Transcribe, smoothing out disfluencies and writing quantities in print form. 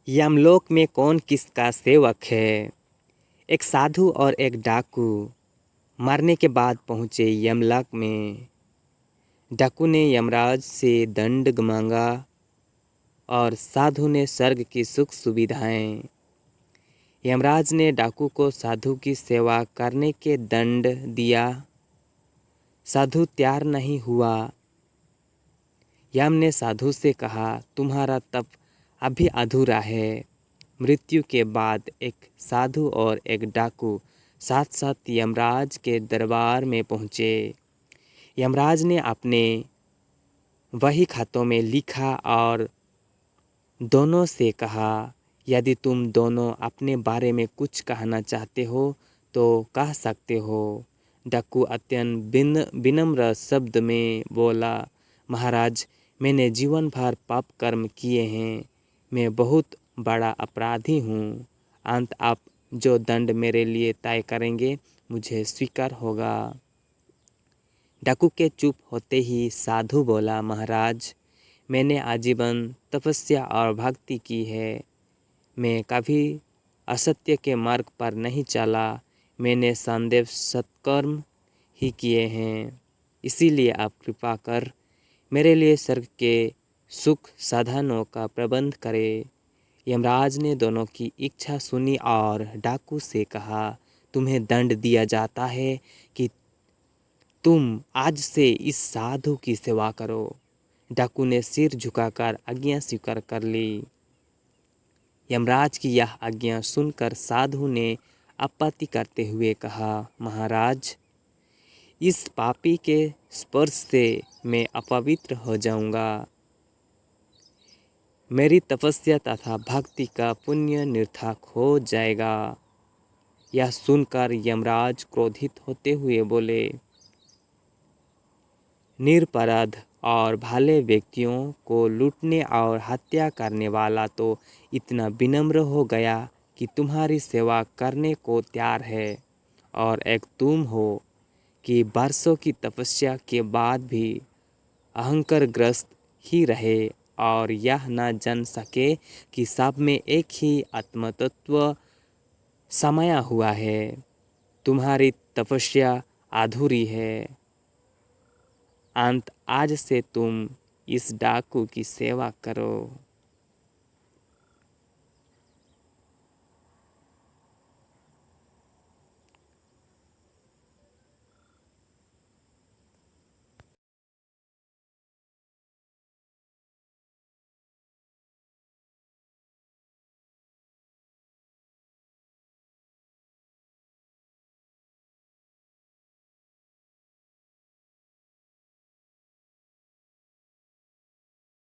यमलोक में कौन किसका सेवक है। एक साधु और एक डाकू मरने के बाद पहुँचे यमलोक में। डाकू ने यमराज से दंड मांगा और साधु ने स्वर्ग की सुख सुविधाएं। यमराज ने डाकू को साधु की सेवा करने के दंड दिया। साधु तैयार नहीं हुआ। यम ने साधु से कहा, तुम्हारा तप अभी अधूरा है। मृत्यु के बाद एक साधु और एक डाकू साथ साथ यमराज के दरबार में पहुँचे। यमराज ने अपने वही खातों में लिखा और दोनों से कहा, यदि तुम दोनों अपने बारे में कुछ कहना चाहते हो तो कह सकते हो। डाकू अत्यंत विनम्र शब्द में बोला, महाराज, मैंने जीवन भर पाप कर्म किए हैं। मैं बहुत बड़ा अपराधी हूँ। अंत आप जो दंड मेरे लिए तय करेंगे मुझे स्वीकार होगा। डाकू के चुप होते ही साधु बोला, महाराज, मैंने आजीवन तपस्या और भक्ति की है। मैं कभी असत्य के मार्ग पर नहीं चला। मैंने सदैव सत्कर्म ही किए हैं। इसीलिए आप कृपा कर मेरे लिए स्वर्ग के सुख साधनों का प्रबंध करें। यमराज ने दोनों की इच्छा सुनी और डाकू से कहा, तुम्हें दंड दिया जाता है कि तुम आज से इस साधु की सेवा करो। डाकू ने सिर झुकाकर आज्ञा स्वीकार कर ली। यमराज की यह आज्ञा सुनकर साधु ने आपत्ति करते हुए कहा, महाराज, इस पापी के स्पर्श से मैं अपवित्र हो जाऊंगा। मेरी तपस्या तथा भक्ति का पुण्य निरर्थक हो जाएगा। यह सुनकर यमराज क्रोधित होते हुए बोले, निरपराध और भले व्यक्तियों को लूटने और हत्या करने वाला तो इतना विनम्र हो गया कि तुम्हारी सेवा करने को तैयार है, और एक तुम हो कि वर्षों की तपस्या के बाद भी अहंकारग्रस्त ही रहे और यह न जान सके कि सब में एक ही आत्मतत्व समाया हुआ है। तुम्हारी तपस्या अधूरी है। अंत आज से तुम इस डाकू की सेवा करो।